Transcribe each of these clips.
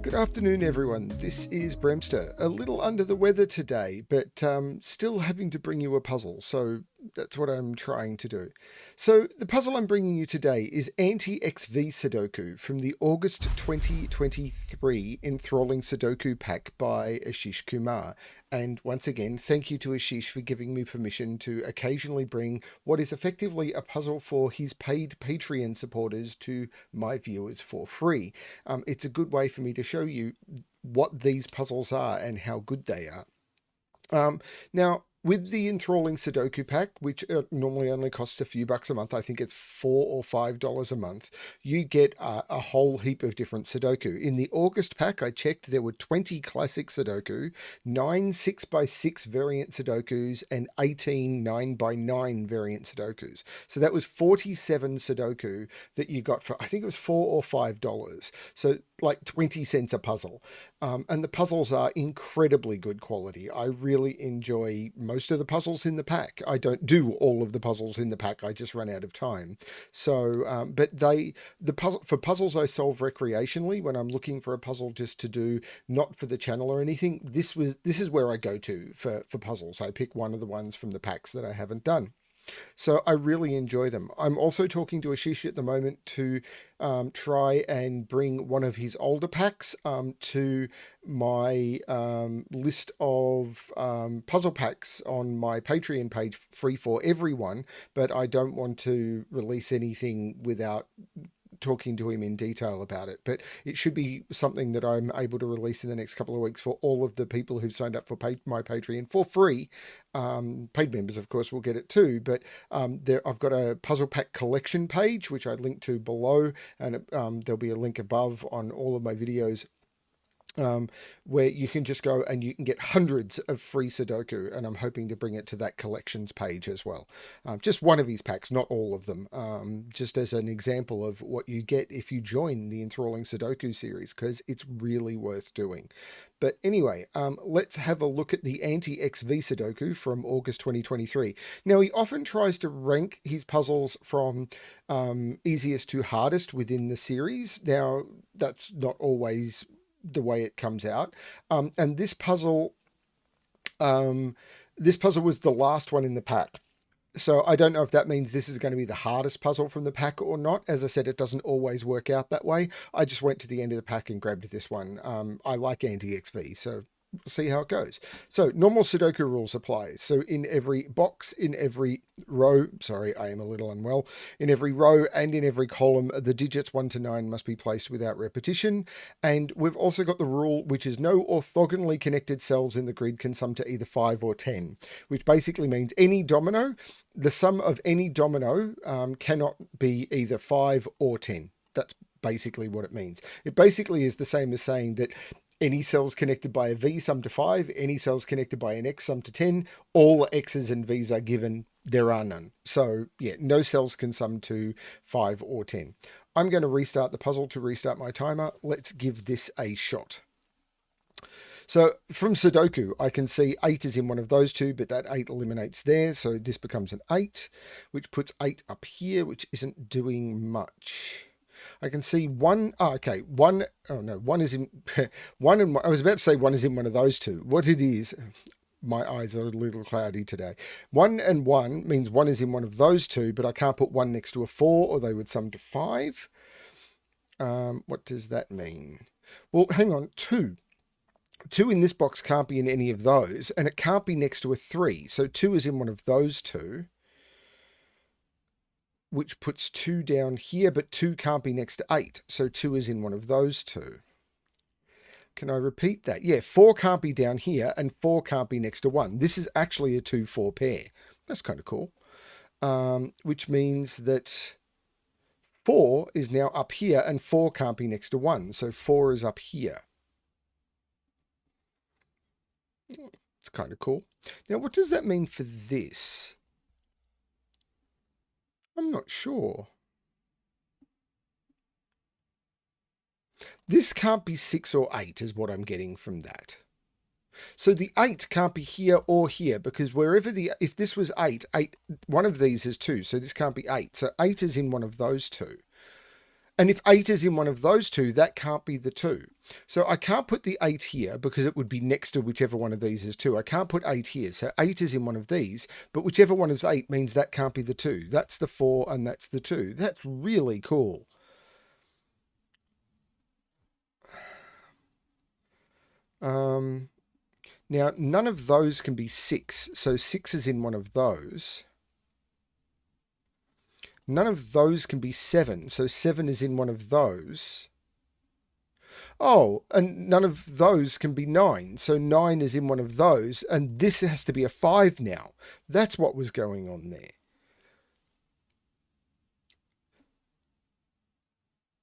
Good afternoon, everyone. This is BremSter. A little under the weather today, but still having to bring you a puzzle, so that's what I'm trying to do. So the puzzle I'm bringing you today is Anti-XV Sudoku from the August 2023 Enthralling Sudoku Pack by Ashish Kumar. And once again, thank you to Ashish for giving me permission to occasionally bring what is effectively a puzzle for his paid Patreon supporters to my viewers for free. It's a good way for me to show you what these puzzles are and how good they are. Now, with the Enthralling Sudoku Pack, which normally only costs a few bucks a month, I think it's $4 or $5 a month, you get a whole heap of different Sudoku. In the August pack, I checked, there were 20 classic Sudoku, 9 6x6 variant Sudokus, and 18 9x9 variant Sudokus. So that was 47 Sudoku that you got for, I think it was $4 or $5. So like 20 cents a puzzle. And the puzzles are incredibly good quality. I really enjoy most of the puzzles in the pack. I don't do all of the puzzles in the pack. I just run out of time. So, but for puzzles I solve recreationally when I'm looking for a puzzle just to do, not for the channel or anything, this is where I go to for puzzles. I pick one of the ones from the packs that I haven't done. So I really enjoy them. I'm also talking to Ashish at the moment to try and bring one of his older packs to my list of puzzle packs on my Patreon page, free for everyone, but I don't want to release anything without talking to him in detail about it. But it should be something that I'm able to release in the next couple of weeks for all of the people who've signed up for my Patreon for free. Paid members, of course, will get it too. But I've got a puzzle pack collection page, which I link to below, and there'll be a link above on all of my videos, where you can just go and you can get hundreds of free Sudoku, and I'm hoping to bring it to that collections page as well. Just one of his packs, not all of them, just as an example of what you get if you join the Enthralling Sudoku series, because it's really worth doing. But anyway, let's have a look at the Anti-XV Sudoku from August 2023. Now, he often tries to rank his puzzles from easiest to hardest within the series. Now, that's not always the way it comes out. And this puzzle was the last one in the pack. So I don't know if that means this is going to be the hardest puzzle from the pack or not. As I said, it doesn't always work out that way. I just went to the end of the pack and grabbed this one. I like Anti-XV, so we'll see how it goes. So normal Sudoku rules apply. So in every box, in every row, sorry, I am a little unwell, in every row and in every column, the digits 1 to 9 must be placed without repetition. And we've also got the rule, which is no orthogonally connected cells in the grid can sum to either 5 or 10, which basically means any domino, the sum of any domino cannot be either 5 or 10. That's basically what it means. It basically is the same as saying that any cells connected by a V sum to 5, any cells connected by an X sum to 10, all X's and V's are given, there are none. So yeah, no cells can sum to 5 or 10. I'm going to restart the puzzle to restart my timer. Let's give this a shot. So from Sudoku, I can see 8 is in one of those two, but that 8 eliminates there. So this becomes an 8, which puts 8 up here, which isn't doing much. I can see one. Oh, okay. One. Oh no. One is in one. And I was about to say one is in one of those two. What it is, my eyes are a little cloudy today. 1 and 1 means one is in one of those two, but I can't put 1 next to a 4, or they would sum to 5. What does that mean? Well, hang on. 2. 2 in this box can't be in any of those, and it can't be next to a 3. So 2 is in one of those two, which puts 2 down here, but 2 can't be next to 8. So 2 is in one of those two. Can I repeat that? Yeah, 4 can't be down here, and 4 can't be next to 1. This is actually a 2-4 pair. That's kind of cool. Which means that 4 is now up here, and 4 can't be next to 1. So 4 is up here. It's kind of cool. Now, what does that mean for this? I'm not sure. This can't be 6 or 8 is what I'm getting from that. So the 8 can't be here or here, because wherever if this was 8, one of these is 2, so this can't be 8. So 8 is in one of those two. And if 8 is in one of those two, that can't be the 2. So I can't put the 8 here because it would be next to whichever one of these is 2. I can't put 8 here. So 8 is in one of these, but whichever one is 8 means that can't be the 2. That's the 4 and that's the 2. That's really cool. Now, none of those can be 6. So 6 is in one of those. None of those can be 7. So 7 is in one of those. Oh, and none of those can be 9. So 9 is in one of those. And this has to be a 5 now. That's what was going on there.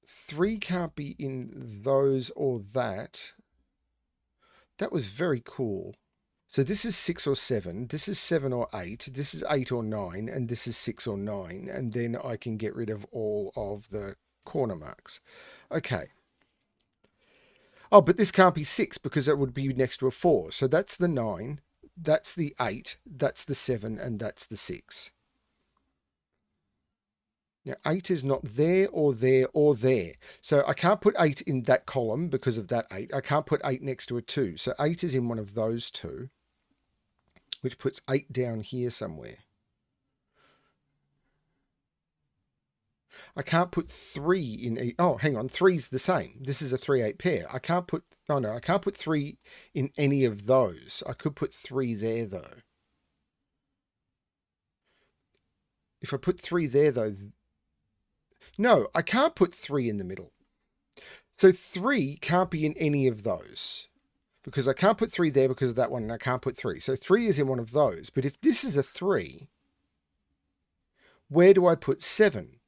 3 can't be in those or that. That was very cool. So this is 6 or 7, this is 7 or 8, this is 8 or 9, and this is 6 or 9, and then I can get rid of all of the corner marks. Okay. Oh, but this can't be 6 because it would be next to a 4. So that's the 9, that's the 8, that's the 7, and that's the 6. Now, 8 is not there or there or there. So I can't put 8 in that column because of that 8. I can't put 8 next to a 2. So 8 is in one of those two, which puts 8 down here somewhere. I can't put 3 in. Oh, hang on. 3's the same. This is a 3-8 pair. I can't put. Oh no, I can't put 3 in any of those. I could put 3 there though. If I put 3 there though. No, I can't put 3 in the middle. So 3 can't be in any of those. Because I can't put 3 there because of that one, and I can't put 3. So 3 is in one of those. But if this is a 3, where do I put 7?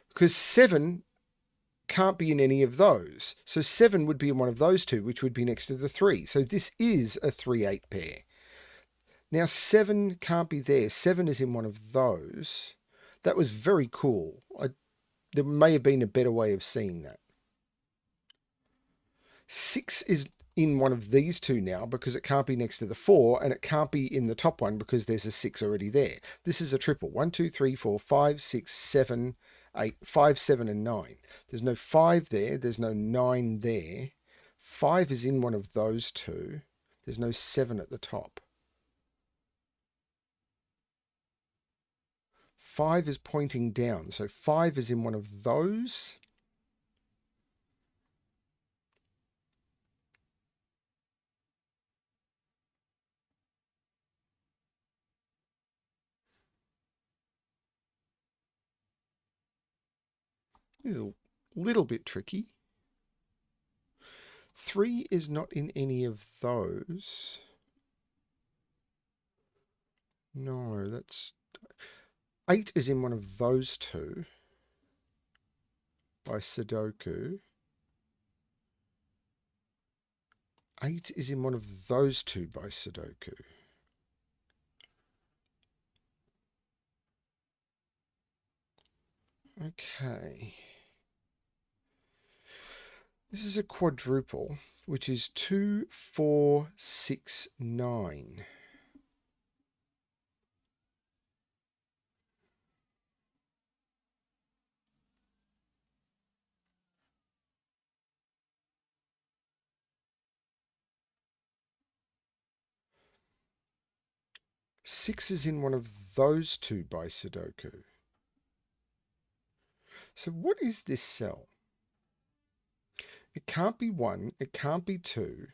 Because 7 can't be in any of those. So 7 would be in one of those two, which would be next to the 3. So this is a 3-8 pair. Now 7 can't be there. 7 is in one of those. That was very cool. There may have been a better way of seeing that. 6 is in one of these two now because it can't be next to the 4, and it can't be in the top one because there's a 6 already there. This is a triple. 1, 2, 3, 4, 5, 6, 7, 8, 5, 7, and 9. There's no 5 there. There's no 9 there. 5 is in one of those two. There's no 7 at the top. 5 is pointing down. So 5 is in one of those. This is a little bit tricky. 3 is not in any of those. No, that's... 8 is in one of those two by Sudoku. 8 is in one of those two by Sudoku. Okay. This is a quadruple, which is 2, 4, 6, 9. Six is in one of those two by Sudoku. So what is this cell? It can't be 1, it can't be 2,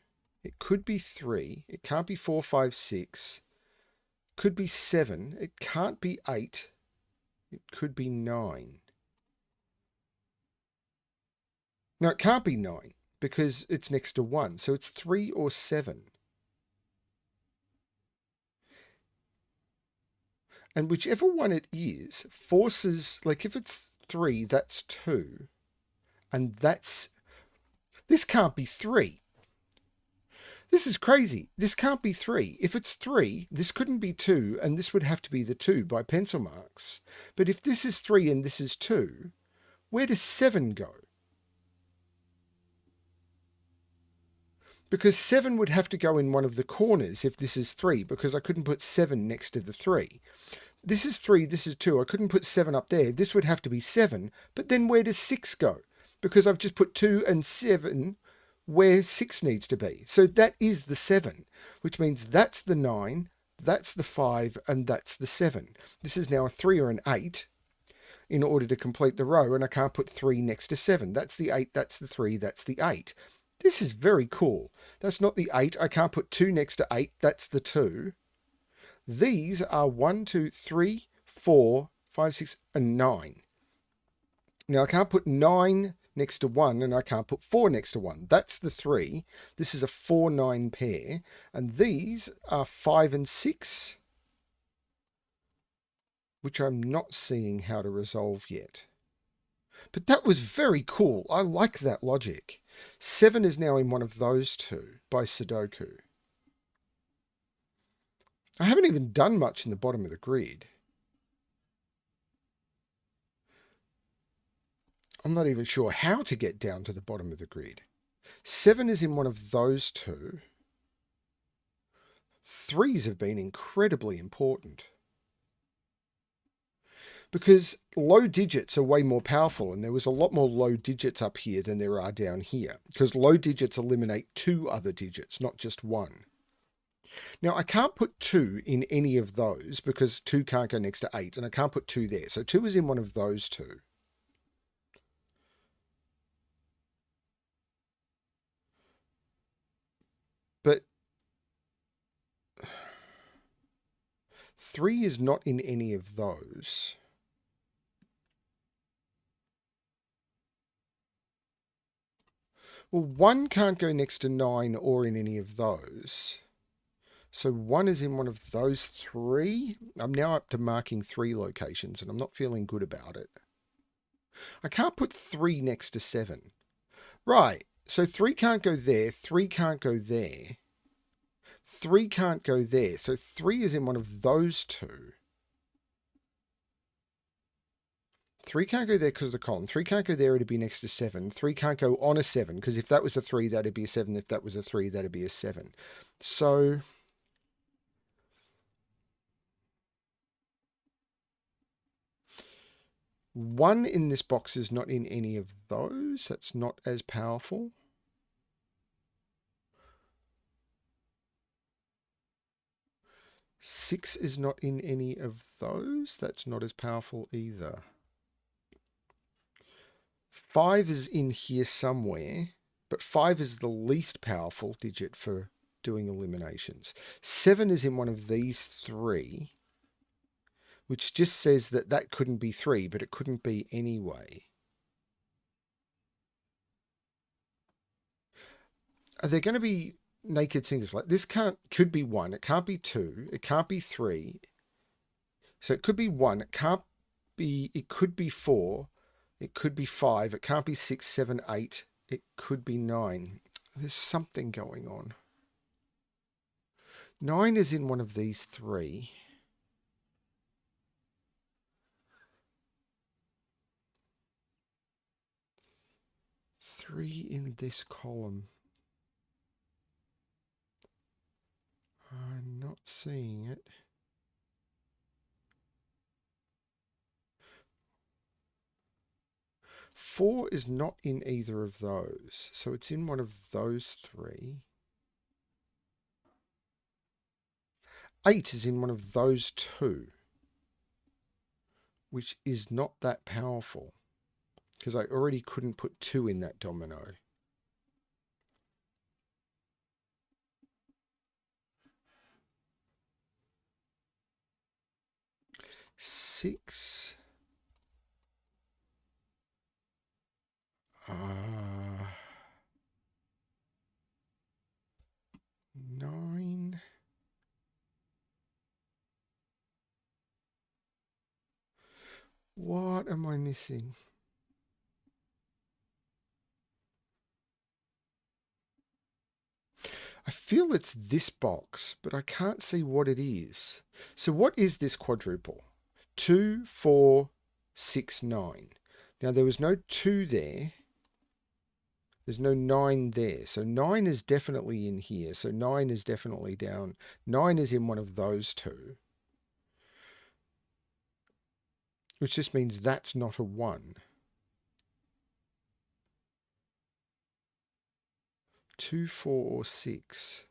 it could be 3, it can't be 4, 5, 6, could be 7, it can't be 8, it could be 9. No, it can't be 9 because it's next to 1, so it's 3 or 7. And whichever one it is forces, like if it's 3, that's 2, and that's... This can't be 3. This is crazy. This can't be 3. If it's 3, this couldn't be 2, and this would have to be the 2 by pencil marks. But if this is 3 and this is 2, where does 7 go? Because 7 would have to go in one of the corners if this is 3, because I couldn't put 7 next to the 3. This is 3, this is 2. I couldn't put 7 up there. This would have to be 7. But then where does 6 go? Because I've just put 2 and 7 where 6 needs to be. So that is the 7, which means that's the 9, that's the 5, and that's the 7. This is now a 3 or an 8 in order to complete the row, and I can't put 3 next to 7. That's the 8, that's the 3, that's the 8. This is very cool. That's not the 8. I can't put 2 next to 8. That's the 2. These are 1, 2, 3, 4, 5, 6, and 9. Now I can't put 9 next to 1, and I can't put 4 next to 1. That's the 3. This is a 4, 9 pair. And these are 5 and 6, which I'm not seeing how to resolve yet. But that was very cool. I like that logic. 7 is now in one of those two by Sudoku. I haven't even done much in the bottom of the grid. I'm not even sure how to get down to the bottom of the grid. 7 is in one of those two. 3s have been incredibly important, because low digits are way more powerful, and there was a lot more low digits up here than there are down here, because low digits eliminate 2 other digits, not just 1. Now, I can't put 2 in any of those because 2 can't go next to 8, and I can't put 2 there. So 2 is in one of those two. But 3 is not in any of those. Well, 1 can't go next to 9 or in any of those. So 1 is in one of those 3. I'm now up to marking 3 locations, and I'm not feeling good about it. I can't put 3 next to 7. Right, so 3 can't go there, 3 can't go there. 3 can't go there, so 3 is in one of those two. 3 can't go there because of the column. 3 can't go there, it'd be next to 7. 3 can't go on a 7, because if that was a 3, that'd be a 7. If that was a 3, that'd be a 7. So 1 in this box is not in any of those. That's not as powerful. Six is not in any of those. That's not as powerful either. 5 is in here somewhere, but 5 is the least powerful digit for doing eliminations. 7 is in one of these 3, which just says that that couldn't be 3, but it couldn't be anyway. Are there going to be naked singles? Like this could be 1, it can't be 2, it can't be 3. So it could be 1, it could be 4, it could be 5, it can't be 6, 7, 8, it could be 9. There's something going on. 9 is in one of these 3. Three in this column. I'm not seeing it. Four is not in either of those, so it's in one of those 3. 8 is in one of those 2, which is not that powerful, because I already couldn't put 2 in that domino. Six. 9. What am I missing? I feel it's this box, but I can't see what it is. So what is this quadruple? 2, 4, 6, 9. Now there was no 2 there. There's no 9 there. So 9 is definitely in here. So 9 is definitely down. 9 is in one of those 2. which just means that's not a 1. 2, 4, or 6.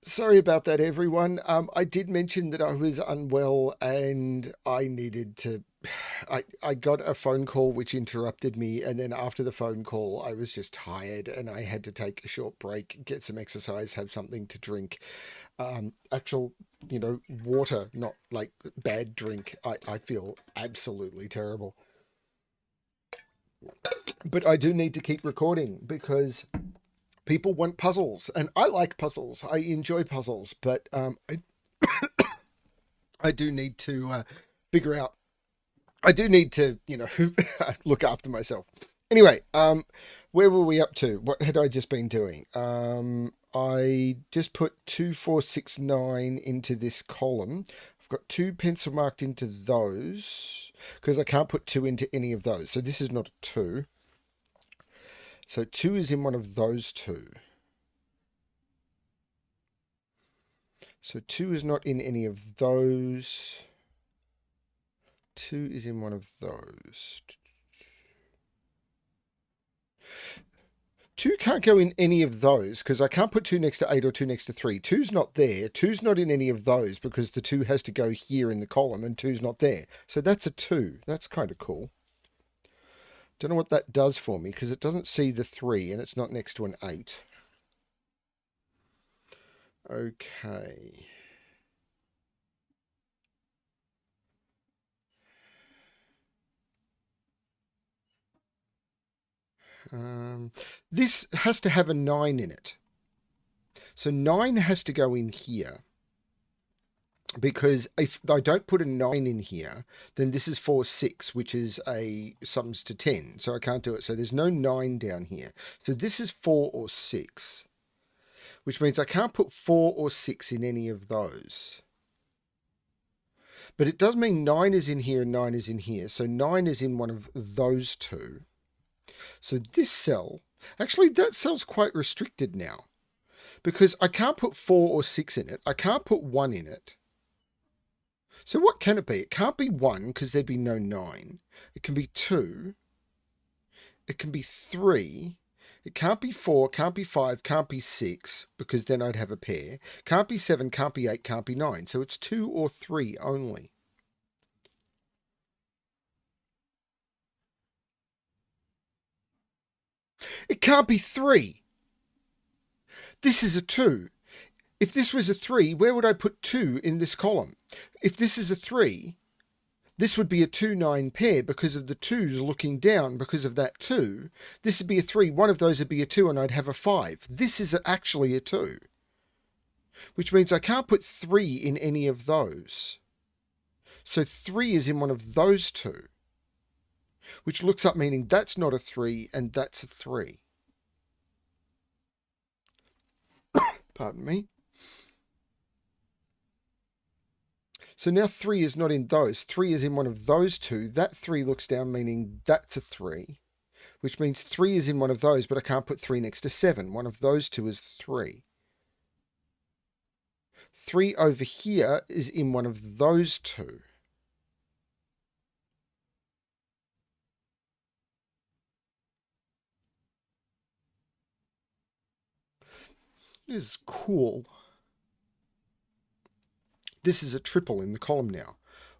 Sorry about that, everyone. I did mention that I was unwell and I needed to. I got a phone call which interrupted me, and then after the phone call, I was just tired and I had to take a short break, get some exercise, have something to drink. Actual, water, not like bad drink. I feel absolutely terrible. But I do need to keep recording because people want puzzles, and I like puzzles. I enjoy puzzles, but I do need to figure out. I do need to, look after myself. Anyway, where were we up to? What had I just been doing? I just put 2, 4, 6, 9 into this column. I've got 2 pencil marked into those because I can't put 2 into any of those. So this is not a 2. So 2 is in one of those 2. So 2 is not in any of those. 2 is in one of those. 2 can't go in any of those because I can't put 2 next to 8 or 2 next to 3. 2's not there. 2's not in any of those because the 2 has to go here in the column and 2's not there. So that's a 2. That's kind of cool. Don't know what that does for me because it doesn't see the 3 and it's not next to an 8. Okay. This has to have a 9 in it. So 9 has to go in here. Because if I don't put a 9 in here, then this is 4, 6, which is a sums to 10. So I can't do it. So there's no 9 down here. So this is 4 or 6, which means I can't put 4 or 6 in any of those. But it does mean 9 is in here and 9 is in here. So 9 is in one of those 2. So this cell, actually that cell's quite restricted now because I can't put 4 or 6 in it. I can't put 1 in it. So what can it be? It can't be 1 because there'd be no 9. It can be 2. It can be 3. It can't be 4, can't be 5, can't be 6 because then I'd have a pair. Can't be 7, can't be 8, can't be 9. So it's 2 or 3 only. It can't be 3. This is a 2. If this was a 3, where would I put 2 in this column? If this is a 3, this would be a 2-9 pair because of the 2's looking down because of that 2. This would be a 3. One of those would be a 2 and I'd have a 5. This is actually a 2, which means I can't put 3 in any of those. So 3 is in one of those 2, which looks up meaning that's not a 3 and that's a 3. Pardon me. So now 3 is not in those. 3 is in one of those 2. That 3 looks down, meaning that's a 3, which means 3 is in one of those, but I can't put 3 next to 7. One of those 2 is 3. 3 over here is in one of those 2. This is cool. This is a triple in the column now.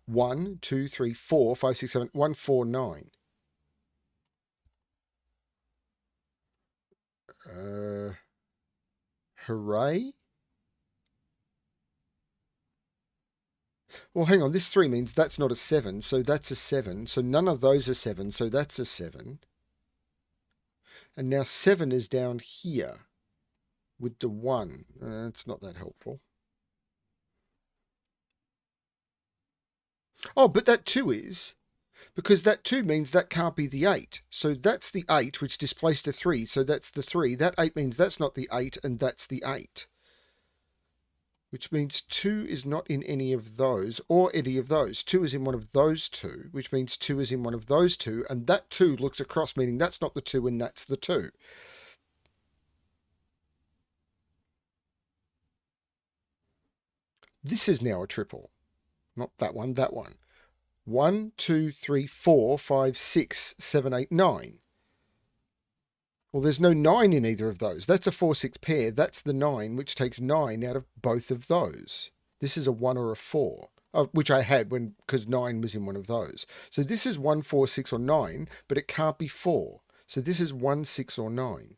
1, 2, 3, 4, 5, 6, 7, 1, 4, 9. Hooray. Well, hang on. This 3 means that's not a 7, so that's a 7. So none of those are 7, so that's a 7. And now 7 is down here with the 1. It's not that helpful. Oh, but that 2 is, because that 2 means that can't be the 8. So that's the 8, which displaced a 3, so that's the 3. That 8 means that's not the 8, and that's the 8. Which means 2 is not in any of those, or any of those. 2 is in one of those 2, which means 2 is in one of those 2, and that 2 looks across, meaning that's not the 2, and that's the 2. This is now a triple. Not that one, that one. 1, 2, 3, 4, 5, 6, 7, 8, 9. Well, there's no 9 in either of those. That's a 4, 6 pair. That's the 9, which takes 9 out of both of those. This is a 1 or a 4, which I had because 9 was in one of those. So this is 1, 4, 6, or 9, but it can't be 4. So this is 1, 6, or 9.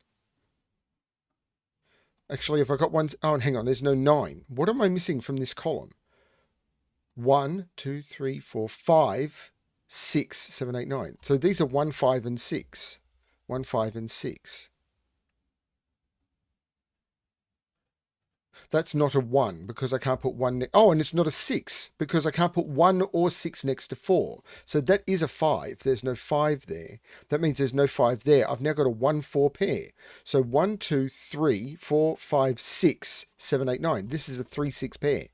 Actually, if I got one... Oh, hang on, there's no 9. What am I missing from this column? 1, 2, 3, 4, 5, 6, 7, 8, 9. So these are 1, 5, and 6. 1, 5, and 6. That's not a 1 because I can't put 1... Oh, and it's not a 6 because I can't put 1 or 6 next to 4. So that is a 5. There's no 5 there. That means there's no 5 there. I've now got a 1, 4 pair. So 1, 2, 3, 4, 5, 6, 7, 8, 9. This is a 3, 6 pair.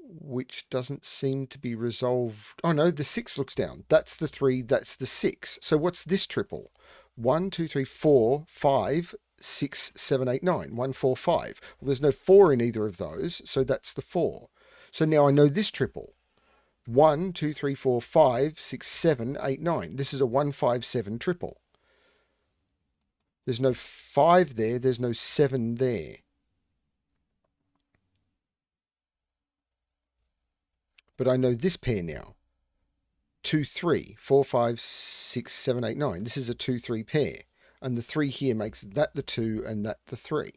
Which doesn't seem to be resolved. Oh no, the 6 looks down. That's the 3, that's the 6. So what's this triple? 1, 2, 3, 4, 5, 6, 7, 8, 9. 1, 4, 5. Well, there's no 4 in either of those, so that's the 4. So now I know this triple. 1, 2, 3, 4, 5, 6, 7, 8, 9. This is a 1, 5, 7 triple. There's no 5 there, there's no 7 there. But I know this pair now. 2, 3, 4, 5, 6, 7, 8, 9. This is a 2, 3 pair. And the 3 here makes that the 2 and that the 3.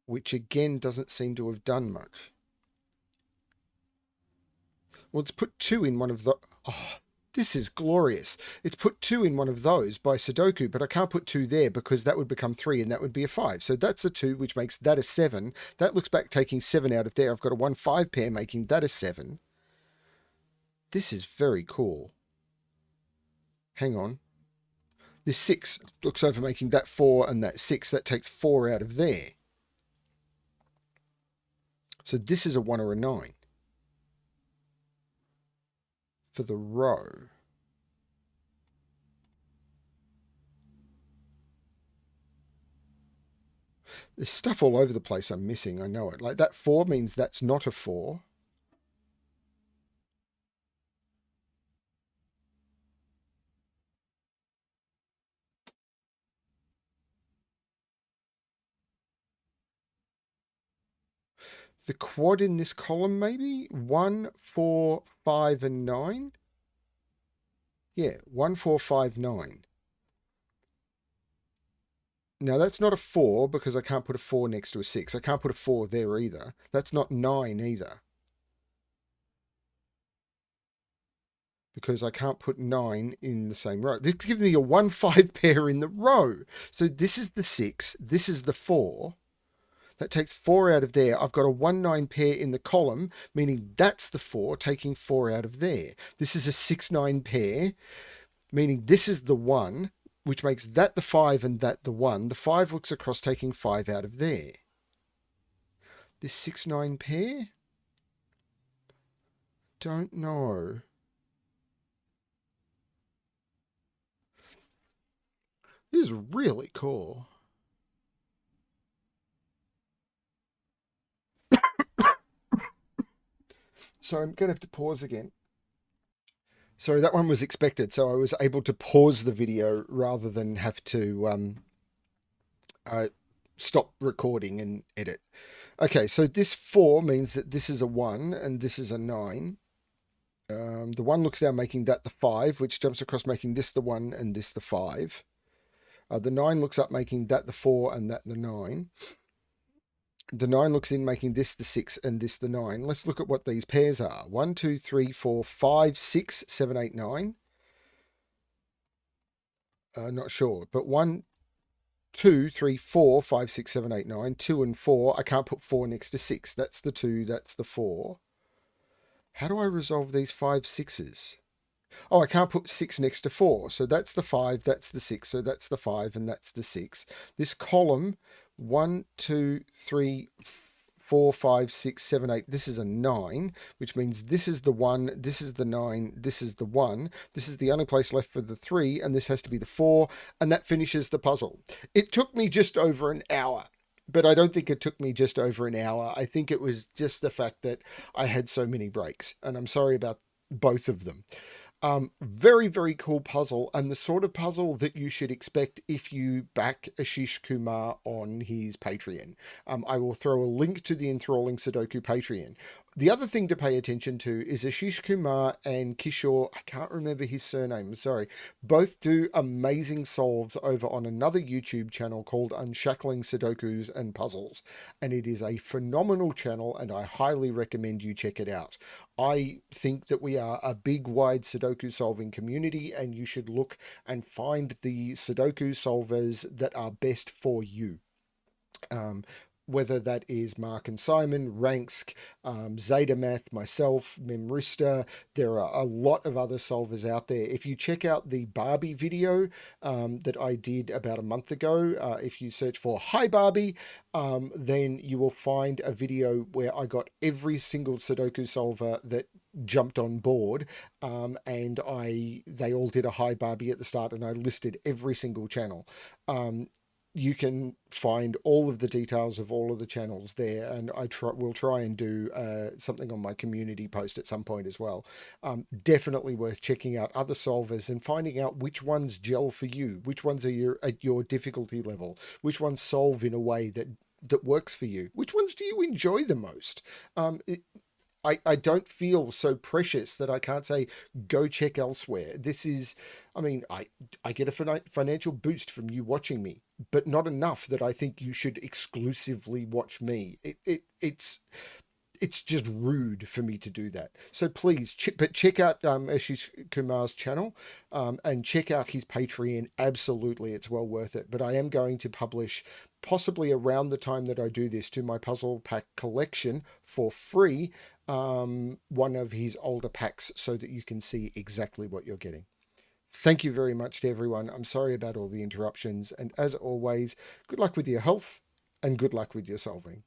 Which again doesn't seem to have done much. Well, it's put 2 in one of the... Oh, this is glorious. It's put 2 in one of those by Sudoku, but I can't put 2 there because that would become 3 and that would be a 5. So that's a 2, which makes that a 7. That looks back taking 7 out of there. I've got a 1, 5 pair making that a 7. This is very cool. Hang on. This 6 looks over making that 4 and that 6. That takes 4 out of there. So this is a 1 or a 9. For the row. There's stuff all over the place I'm missing, I know it. Like that 4 means that's not a 4. The quad in this column maybe? 1, 4, 5, and 9? Yeah, 1, 4, 5, 9. Now that's not a 4 because I can't put a 4 next to a 6. I can't put a 4 there either. That's not 9 either. Because I can't put 9 in the same row. This gives me a 1, 5 pair in the row. So this is the 6. This is the 4. That takes 4 out of there. I've got a 1, 9 pair in the column, meaning that's the 4, taking 4 out of there. This is a 6, 9 pair, meaning this is the 1, which makes that the 5 and that the 1. The 5 looks across, taking 5 out of there. This 6, 9 pair? Don't know. This is really cool. So I'm going to have to pause again. Sorry, that one was expected. So I was able to pause the video rather than have to stop recording and edit. Okay, so this 4 means that this is a 1 and this is a 9. The 1 looks down, making that the 5, which jumps across, making this the 1 and this the 5. The 9 looks up, making that the 4 and that the 9. The 9 looks in, making this the 6 and this the 9. Let's look at what these pairs are. 1, 2, 3, 4, 5, 6, 7, 8, 9. Not sure, but 1, 2, 3, 4, 5, 6, 7, 8, 9. 2 and 4. I can't put 4 next to 6. That's the 2, that's the 4. How do I resolve these 5 6s? Oh, I can't put 6 next to 4. So that's the 5, that's the 6. So that's the 5 and that's the 6. This column, 1, 2, 3, 4, 5, 6, 7, 8. This is a 9, which means this is the 1, this is the 9, this is the 1. This is the only place left for the 3, and this has to be the 4, and that finishes the puzzle. It took me just over an hour. But I don't think it took me just over an hour. I think it was just the fact that I had so many breaks, and I'm sorry about both of them. Very, very cool puzzle, and the sort of puzzle that you should expect if you back Ashish Kumar on his Patreon. I will throw a link to the Enthralling Sudoku Patreon. The other thing to pay attention to is Ashish Kumar and Kishore, I can't remember his surname, I'm sorry, both do amazing solves over on another YouTube channel called Unshackling Sudokus and Puzzles. And it is a phenomenal channel, and I highly recommend you check it out. I think that we are a big, wide Sudoku solving community, and you should look and find the Sudoku solvers that are best for you. Whether that is Mark and Simon, Ranksk, Zeta myself, BremSter, there are a lot of other solvers out there. If you check out the Barbie video that I did about a month ago, if you search for Hi Barbie, then you will find a video where I got every single Sudoku solver that jumped on board, and they all did a Hi Barbie at the start, and I listed every single channel. You can find all of the details of all of the channels there, and will try and do something on my community post at some point as well. Definitely worth checking out other solvers and finding out which ones gel for you, which ones are at your difficulty level, which ones solve in a way that works for you, which ones do you enjoy the most. I don't feel so precious that I can't say, go check elsewhere. This is, I mean, I get a financial boost from you watching me, but not enough that I think you should exclusively watch me. It's just rude for me to do that. So please, check out Ashish Kumar's channel, and check out his Patreon. Absolutely, it's well worth it. But I am going to publish, possibly around the time that I do this, to my puzzle pack collection for free, one of his older packs, so that you can see exactly what you're getting. Thank you very much to everyone. I'm sorry about all the interruptions. And as always, good luck with your health and good luck with your solving.